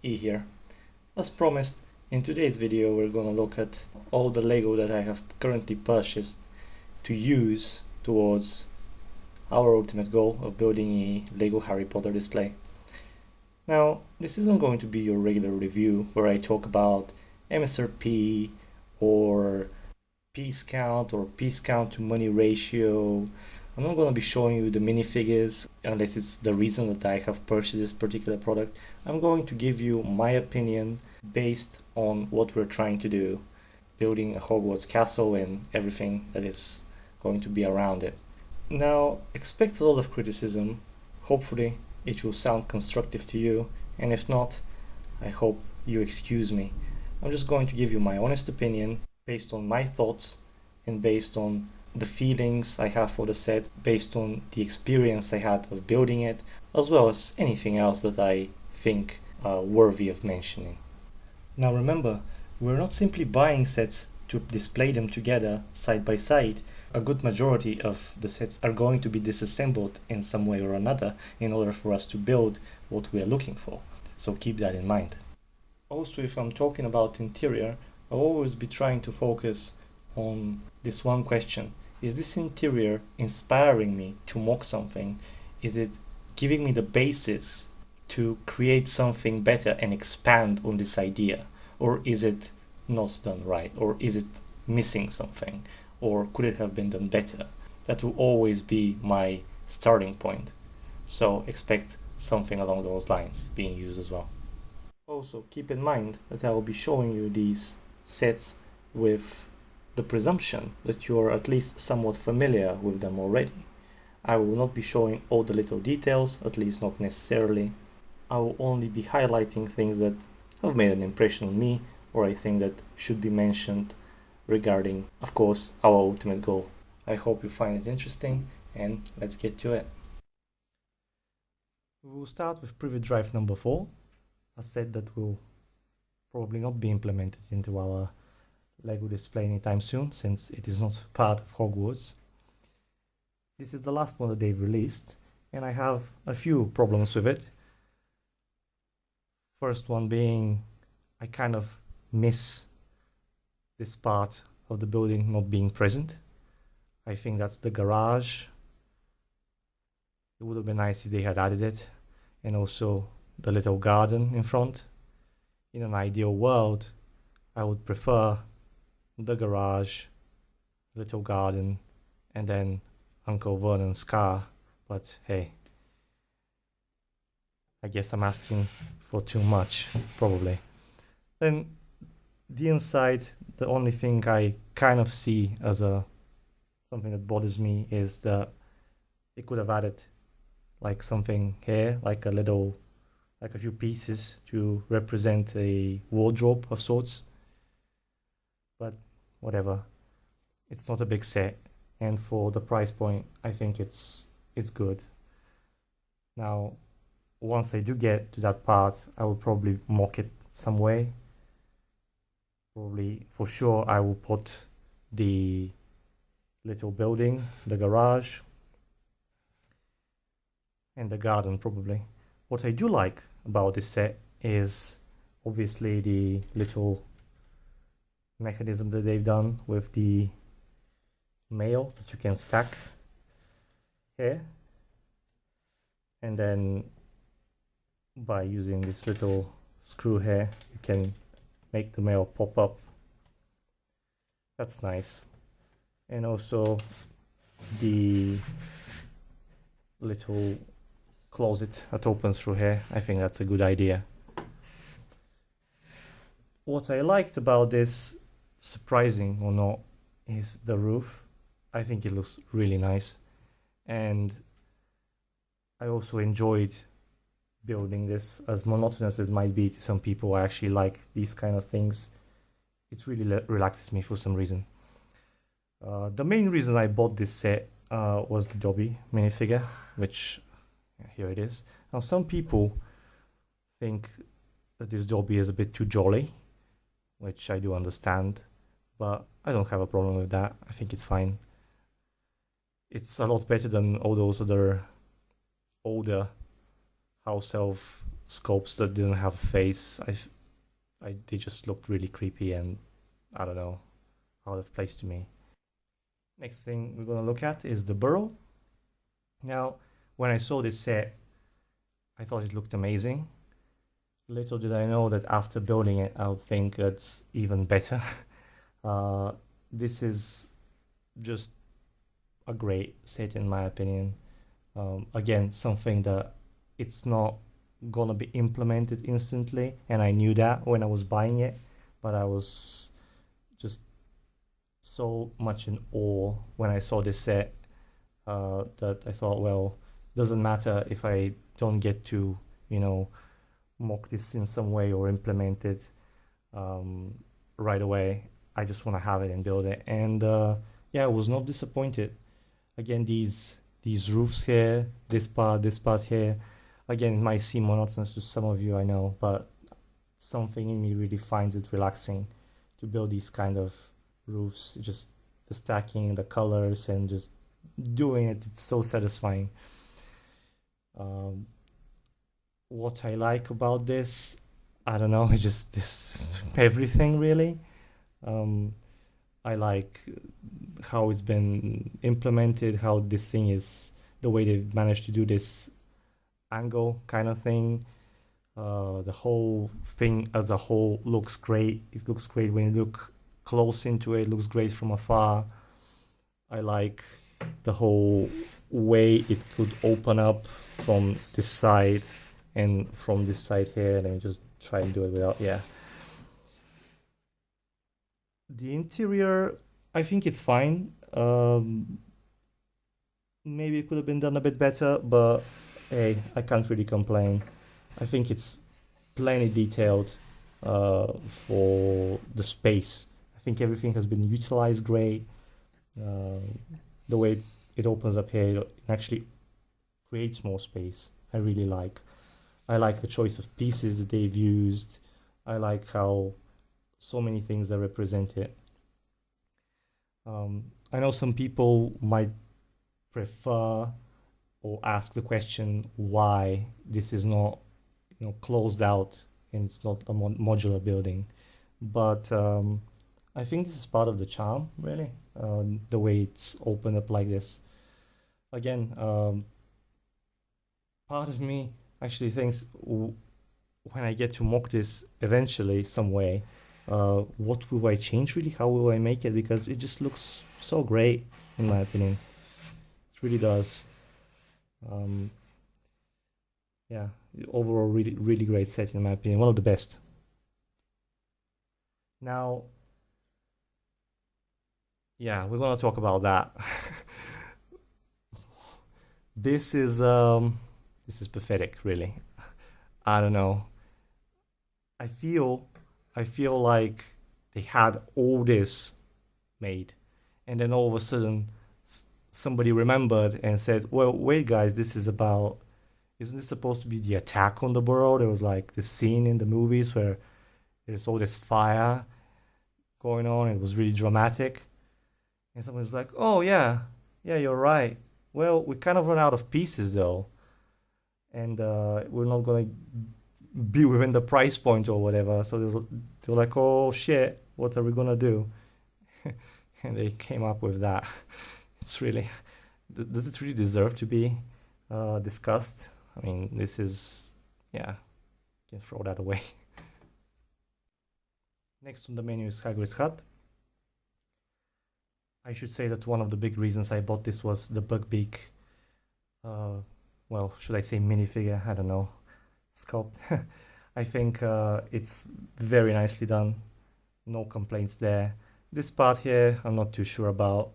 E here. As promised, in today's video we're gonna look at all the Lego that I have currently purchased to use towards our ultimate goal of building a Lego Harry Potter display. Now, this isn't going to be your regular review where I talk about MSRP or piece count or piece count to money ratio. I'm not going to be showing you the minifigures unless it's the reason that I have purchased this particular product. I'm going to give you my opinion based on what we're trying to do, building a Hogwarts castle and everything that is going to be around it. Now, expect a lot of criticism. Hopefully it will sound constructive to you, and if not, I hope you excuse me. I'm just going to give you my honest opinion based on my thoughts and based on the feelings I have for the set, based on the experience I had of building it, as well as anything else that I think worthy of mentioning. Now remember, we're not simply buying sets to display them together side by side. A good majority of the sets are going to be disassembled in some way or another in order for us to build what we are looking for. So keep that in mind. Also, if I'm talking about interior, I'll always be trying to focus on this one question. Is this interior inspiring me to mock something? Is it giving me the basis to create something better and expand on this idea? Or is it not done right? Or is it missing something? Or could it have been done better? That will always be my starting point. So expect something along those lines being used as well. Also, keep in mind that I will be showing you these sets with the presumption that you are at least somewhat familiar with them already. I will not be showing all the little details, at least not necessarily. I will only be highlighting things that have made an impression on me or I think that should be mentioned regarding, of course, our ultimate goal. I hope you find it interesting, and let's get to it. We will start with Privy Drive number 4, a set that will probably not be implemented into our Lego display anytime soon, since it is not part of Hogwarts. This is the last one that they've released, and I have a few problems with it. First one being, I kind of miss this part of the building not being present. I think that's the garage. It would have been nice if they had added it, and also the little garden in front. In an ideal world, I would prefer the garage, little garden, and then Uncle Vernon's car, but hey, I guess I'm asking for too much, probably. Then the inside, the only thing I kind of see as something that bothers me is that they could have added like something here, like a few pieces to represent a wardrobe of sorts. But whatever, it's not a big set, and for the price point, I think it's good. Now, once I do get to that part, I will probably mock it some way. Probably, for sure, I will put the little building, the garage, and the garden probably. What I do like about this set is obviously the little mechanism that they've done with the mail that you can stack here, and then by using this little screw here you can make the mail pop up. That's nice. And also the little closet that opens through here, I think that's a good idea. What I liked about this, surprising or not, is the roof. I think it looks really nice, and I also enjoyed building this. As monotonous as it might be to some people, I actually like these kind of things. It really relaxes me for some reason. The main reason I bought this set was the Dobby minifigure, which here it is. Now, some people think that this Dobby is a bit too jolly, which I do understand, but I don't have a problem with that. I think it's fine. It's a lot better than all those other older house elf sculpts that didn't have a face. They just looked really creepy and I don't know, out of place to me. Next thing we're gonna look at is the Burrow. Now, when I saw this set, I thought it looked amazing. Little did I know that after building it, I'll think it's even better. This is just a great set in my opinion. Again, something that it's not gonna be implemented instantly, and I knew that when I was buying it, but I was just so much in awe when I saw this set that I thought, well, doesn't matter if I don't get to, mock this in some way or implement it right away. I just want to have it and build it. And yeah, I was not disappointed. Again, these roofs here, this part here, again, it might seem monotonous to some of you, I know, but something in me really finds it relaxing to build these kind of roofs. Just the stacking, the colors, and just doing it, it's so satisfying. What I like about this, I don't know, it's just this everything really. I like how it's been implemented, how this thing is, the way they've managed to do this angle kind of thing. The whole thing as a whole looks great. It looks great when you look close into it, looks great from afar. I like the whole way it could open up from this side and from this side here. Let me just try and do it without, yeah. The interior, I think it's fine. Maybe it could have been done a bit better, but hey, I can't really complain. I think it's plenty detailed for the space. I think everything has been utilized great. The way it opens up here, it actually creates more space. I really like. I like the choice of pieces that they've used. I like how so many things are represented. I know some people might prefer or ask the question why this is not, closed out and it's not a modular building, but I think this is part of the charm, really, the way it's opened up like this. Again, part of me actually thinks when I get to mock this eventually some way, what will I change really? How will I make it? Because it just looks so great, in my opinion. It really does. Yeah, overall, really, really great set, in my opinion. One of the best. Now, yeah, we're gonna talk about that. This is pathetic, really. I don't know. I feel like they had all this made, and then all of a sudden somebody remembered and said, well, wait guys, isn't this supposed to be the attack on the Burrow? There was like this scene in the movies where there's all this fire going on. It was really dramatic. And someone was like, oh yeah, you're right. Well, we kind of run out of pieces though. And we're not going to be within the price point or whatever. So they were like, oh shit, what are we going to do? And they came up with that. It's really, does it really deserve to be discussed? I mean, this is, yeah, you can throw that away. Next on the menu is Hagrids Hut. I should say that one of the big reasons I bought this was the Bugbeak, well, should I say minifigure? I don't know, sculpt. I think it's very nicely done. No complaints there. This part here, I'm not too sure about.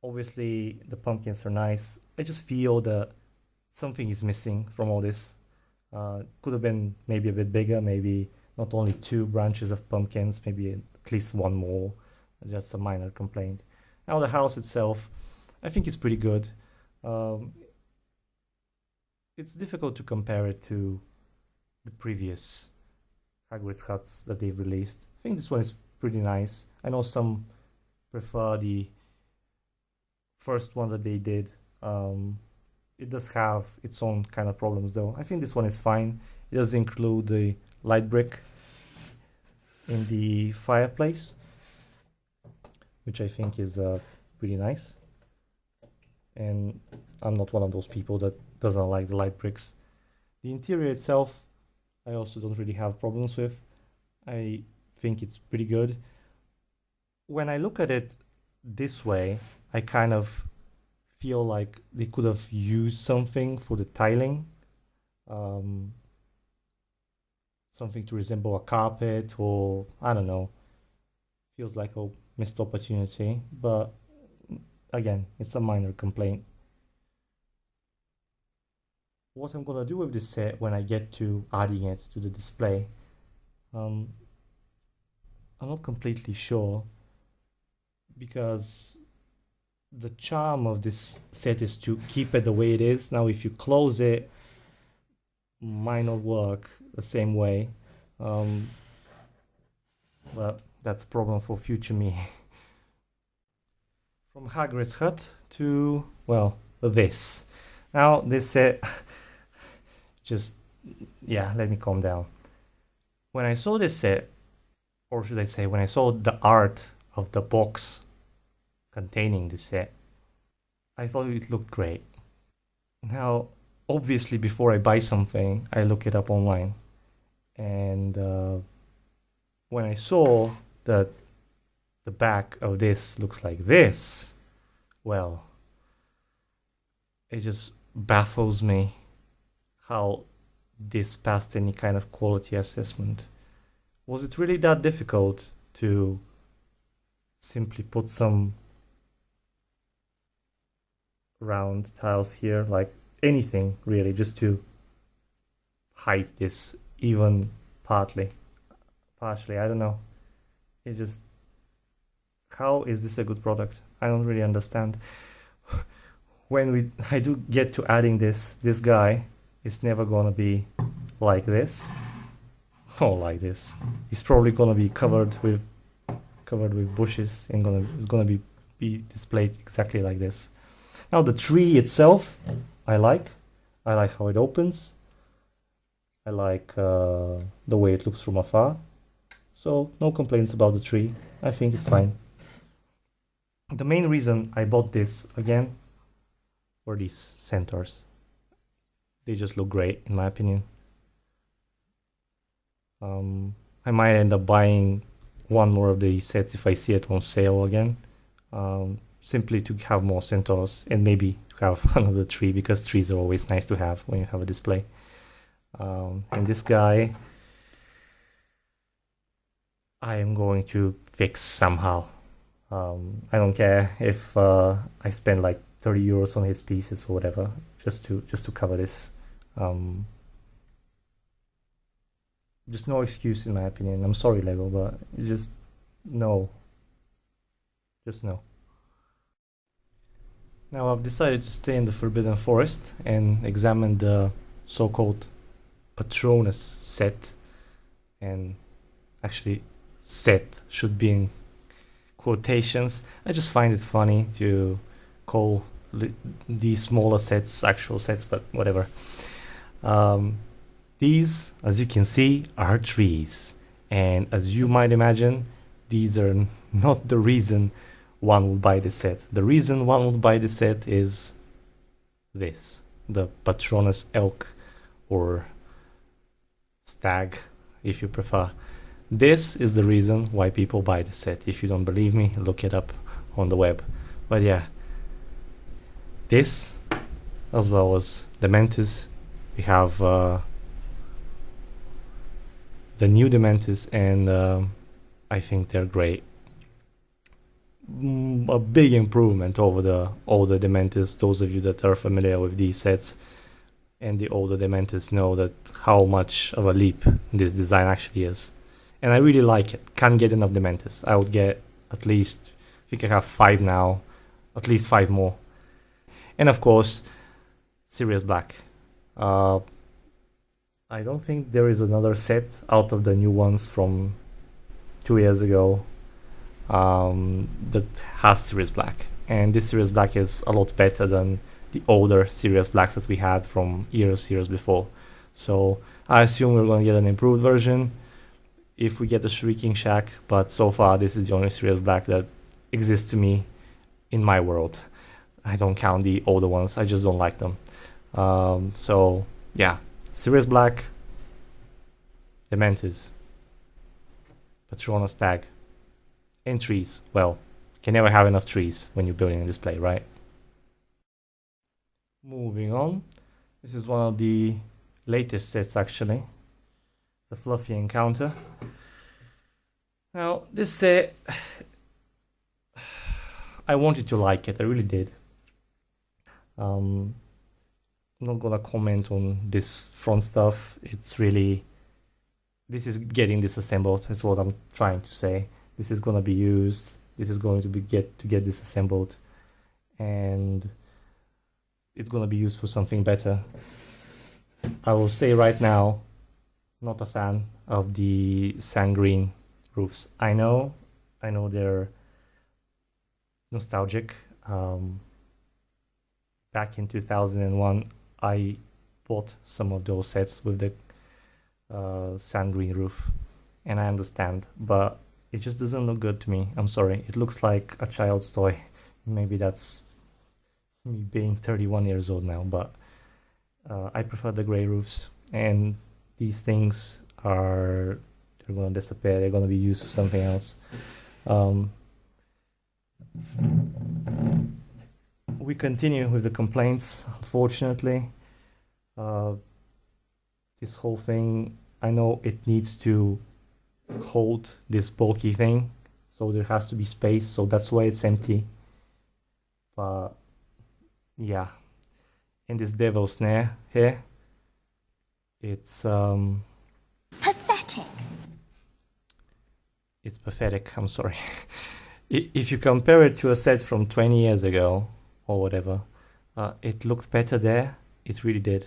Obviously, the pumpkins are nice. I just feel that something is missing from all this. Could have been maybe a bit bigger, maybe not only 2 branches of pumpkins, maybe at least 1 more. Just a minor complaint. Now the house itself, I think it's pretty good. It's difficult to compare it to the previous Hagrid's Huts that they've released. I think this one is pretty nice. I know some prefer the first one that they did. It does have its own kind of problems though. I think this one is fine. It does include the light brick in the fireplace, which I think is pretty nice. And I'm not one of those people that doesn't like the light bricks. The interior itself, I also don't really have problems with. I think it's pretty good. When I look at it this way, I kind of feel like they could have used something for the tiling. Something to resemble a carpet, or I don't know. Feels like a missed opportunity, but again, it's a minor complaint. What I'm gonna do with this set when I get to adding it to the display, I'm not completely sure, because the charm of this set is to keep it the way it is. Now if you close it, might not work the same way, but that's a problem for future me. From Hagrids Hut to, well, this. Now this set, let me calm down. When I saw this set, or should I say when I saw the art of the box containing this set, I thought it looked great. Now obviously before I buy something, I look it up online, and when I saw that the back of this looks like this, well, it just baffles me how this passed any kind of quality assessment. Was it really that difficult to simply put some round tiles here, like anything really, just to hide this even partially? I don't know. It just, how is this a good product? I don't really understand. When I do get to adding this guy, it's never gonna be like this. Oh, like this. It's probably gonna be covered with bushes, and it's gonna be displayed exactly like this. Now the tree itself, I like how it opens. I like the way it looks from afar. So no complaints about the tree. I think it's fine. The main reason I bought this again were these centaurs. They just look great in my opinion. I might end up buying one more of these sets if I see it on sale again, simply to have more centaurs and maybe have another tree, because trees are always nice to have when you have a display. And this guy, I am going to fix somehow. I don't care if I spend like 30 euros on his pieces or whatever, just to cover this. Just no excuse in my opinion. I'm sorry, Lego, but just no. Just no. Now I've decided to stay in the Forbidden Forest and examine the so-called Patronus set. And actually, set should be in quotations. I just find it funny to call these smaller sets actual sets, but whatever. These, as you can see, are trees, and as you might imagine, these are not the reason one would buy this set. The reason one would buy this set is this, the Patronus elk, or stag if you prefer. This is the reason why people buy the set. If you don't believe me, look it up on the web. But yeah, this, as well as the Mantis, we have the new Dementis, and I think they're great. A big improvement over the older Dementis. Those of you that are familiar with these sets and the older Dementis know that how much of a leap this design actually is. And I really like it. Can't get enough Dementis. I would get at least, I think I have 5 now, at least 5 more. And of course, Sirius Black. I don't think there is another set out of the new ones from 2 years ago that has Sirius Black. And this Sirius Black is a lot better than the older Sirius Blacks that we had from years before. So I assume we're going to get an improved version if we get the Shrieking Shack, but so far this is the only Sirius Black that exists to me in my world. I don't count the older ones, I just don't like them. So yeah, Sirius Black, Dementors, Patronus Tag, and trees. Well, can never have enough trees when you're building a display, right? Moving on, this is one of the latest sets actually, the Fluffy Encounter. Now this set, I wanted to like it, I really did. I'm not gonna comment on this front stuff, it's really, this is getting disassembled, that's what I'm trying to say. This is gonna be used, this is going to be get disassembled, and it's gonna be used for something better. I will say right now, not a fan of the sand green roofs. I know they're nostalgic. Back in 2001, I bought some of those sets with the sand green roof, and I understand, but it just doesn't look good to me. I'm sorry, it looks like a child's toy. Maybe that's me being 31 years old now, but I prefer the gray roofs, and these things they're gonna disappear, they're gonna be used for something else. We continue with the complaints, unfortunately. This whole thing, I know it needs to hold this bulky thing, so there has to be space, so that's why it's empty. But yeah, and this devil snare here, it's pathetic. It's pathetic, I'm sorry. If you compare it to a set from 20 years ago or whatever, it looked better there, it really did.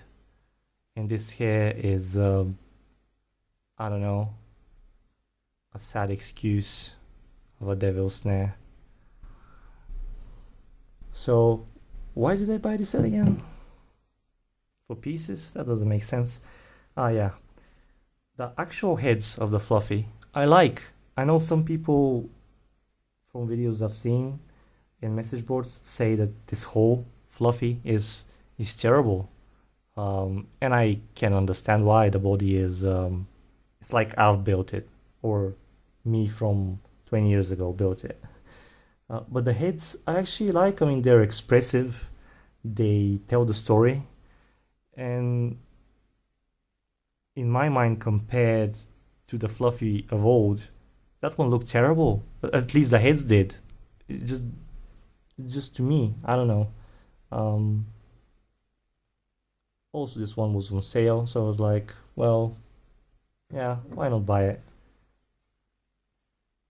And this here is I don't know, a sad excuse of a devil snare. So why did I buy this set again? For pieces? That doesn't make sense. Ah yeah, the actual heads of the Fluffy I like. I know some people from videos I've seen in message boards say that this whole Fluffy is terrible, and I can understand why. The body is it's like I've built it, or me from 20 years ago built it. But the heads I actually like. I mean, they're expressive, they tell the story, and in my mind, compared to the Fluffy of old, that one looked terrible. But at least the heads did. It just to me, I don't know. Also, this one was on sale, so I was like, well, yeah, why not buy it?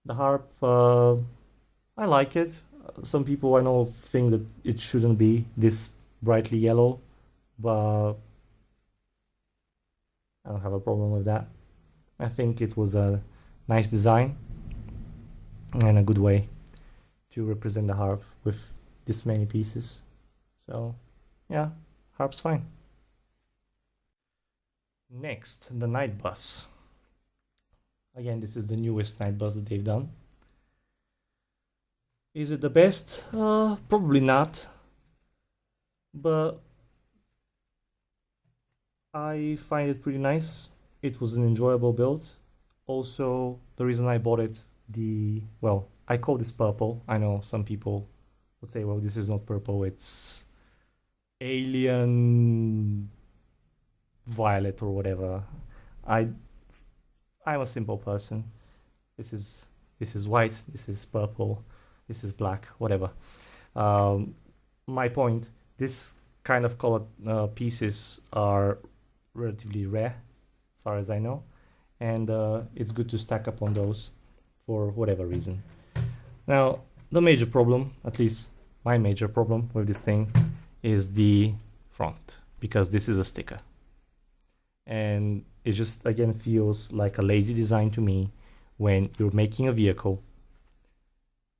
The harp, I like it. Some people I know think that it shouldn't be this brightly yellow, but I don't have a problem with that. I think it was a nice design and a good way to represent the harp with this many pieces. So yeah, harp's fine. Next, the night bus. Again, this is the newest night bus that they've done. Is it the best? Probably not, but I find it pretty nice. It was an enjoyable build. Also, the reason I bought it, well, I call this purple. I know some people would say, well, this is not purple, it's alien violet or whatever. I'm a simple person. This is white, this is purple, this is black, whatever. My point, this kind of colored pieces are relatively rare, as far as I know, and it's good to stack up on those for whatever reason. Now, the major problem, at least my major problem with this thing, is the front, because this is a sticker. And it just, again, feels like a lazy design to me when you're making a vehicle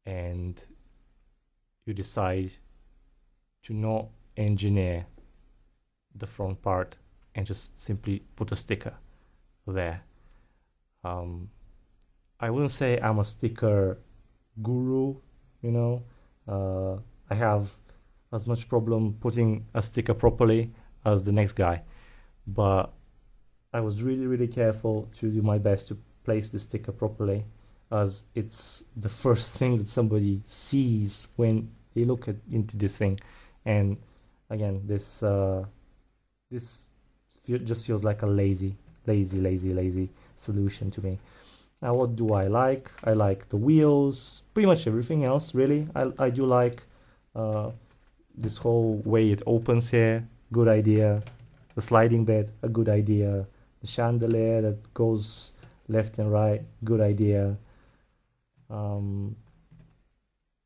and you decide to not engineer the front part and just simply put a sticker there. I wouldn't say I'm a sticker guru, you know. I have as much problem putting a sticker properly as the next guy, but I was really careful to do my best to place the sticker properly, as it's the first thing that somebody sees when they look into this thing. And again, this just feels like a lazy solution to me. Now, what do I like? I like the wheels, pretty much everything else, really. I do like this whole way it opens here, good idea. The sliding bed, a good idea. The chandelier that goes left and right, good idea.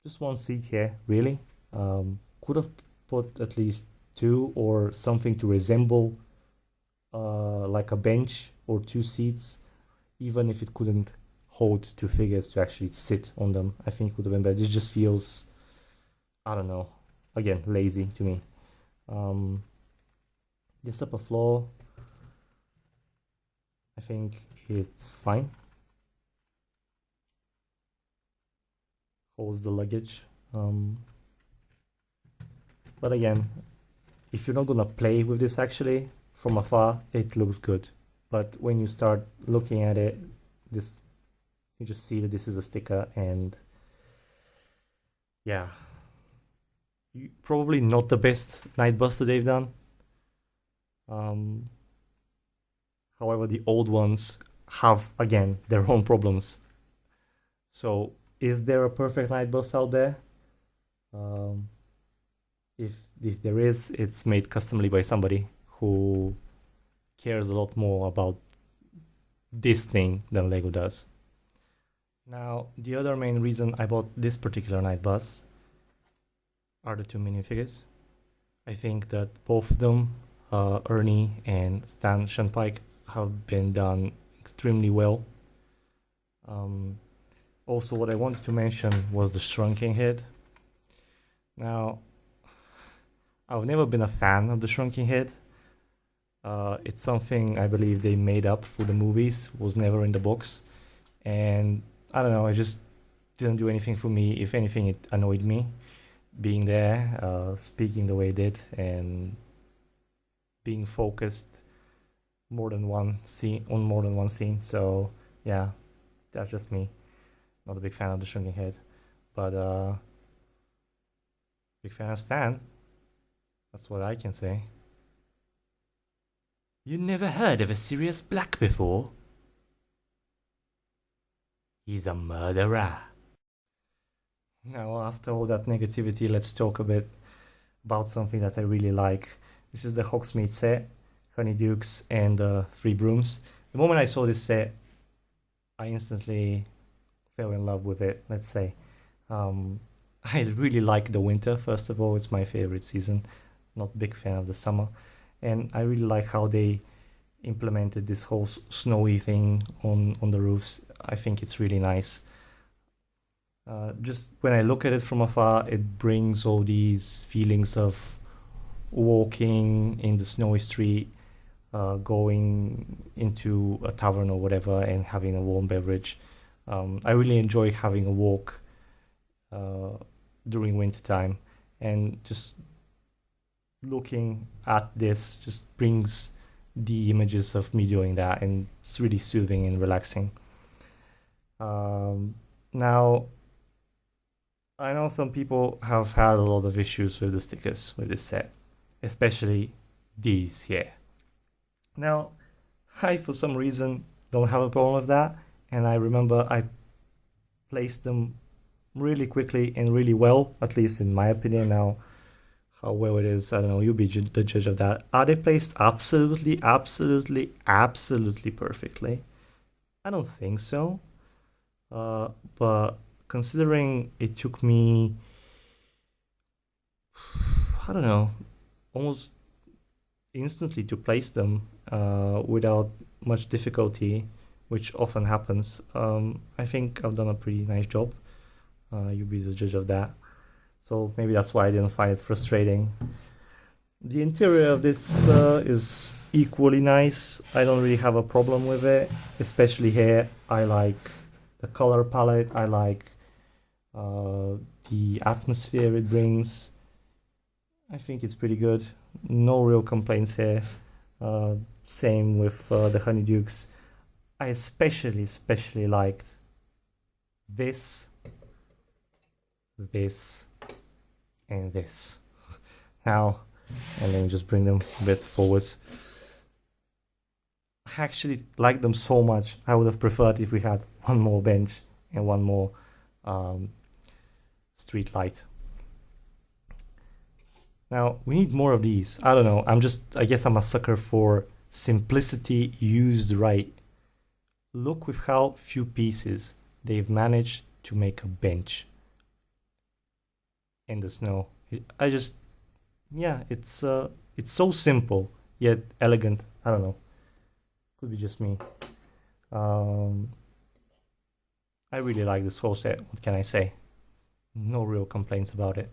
Just one seat here, really. Could have put at least two or something to resemble like a bench or two seats, even if it couldn't hold two figures to actually sit on them. I think it would have been better. This just feels, I don't know, again, lazy to me. This upper floor, I think it's fine. Holds the luggage. But again, if you're not gonna play with this actually, from afar, it looks good. But when you start looking at it, you just see that this is a sticker, and yeah, probably not the best night buster they've done. However, the old ones have, again, their own problems. So is there a perfect night bus out there? If there is, it's made customly by somebody who cares a lot more about this thing than Lego does. Now, the other main reason I bought this particular night bus are the two minifigures. I think that both of them, Ernie and Stan Shunpike, have been done extremely well. Also, what I wanted to mention was the shrunken head. Now, I've never been a fan of the shrunken head. It's something I believe they made up for the movies, was never in the box. And I don't know, it just didn't do anything for me. If anything, it annoyed me being there, speaking the way it did, and being focused on more than one scene. So yeah, that's just me. Not a big fan of the shrunken head, but big fan of Stan. That's what I can say. You never heard of a Sirius Black before? He's a murderer. Now, after all that negativity, let's talk a bit about something that I really like. This is the Hogsmeade set, Honeydukes and the Three Brooms. The moment I saw this set, I instantly fell in love with it, let's say. I really like the winter, first of all. It's my favorite season. Not a big fan of the summer. And I really like how they implemented this whole snowy thing on the roofs. I think it's really nice. Just when I look at it from afar, it brings all these feelings of walking in the snowy street, going into a tavern or whatever and having a warm beverage. I really enjoy having a walk during winter time, and just looking at this just brings the images of me doing that, and it's really soothing and relaxing. Now, I know some people have had a lot of issues with the stickers with this set, especially these here. Now, I, for some reason, don't have a problem with that, and I remember I placed them really quickly and really well, at least in my opinion. Now, how well it is, I don't know, you'll be the judge of that. Are they placed absolutely perfectly? I don't think so. But considering it took me, I don't know, almost instantly to place them without much difficulty, which often happens, I think I've done a pretty nice job. You'll be the judge of that. So maybe that's why I didn't find it frustrating. The interior of this is equally nice. I don't really have a problem with it, especially here. I like the color palette, I like the atmosphere it brings. I think it's pretty good. No real complaints here. Same with the Honeydukes. I especially liked this, and this. Now, and let me just bring them a bit forwards. I actually like them so much. I would have preferred if we had one more bench and one more street light. Now, we need more of these. I don't know. I guess I'm a sucker for simplicity used right. Look with how few pieces they've managed to make a bench in the snow. Yeah, it's so simple yet elegant. I don't know. Could be just me. I really like this whole set. What can I say? No real complaints about it.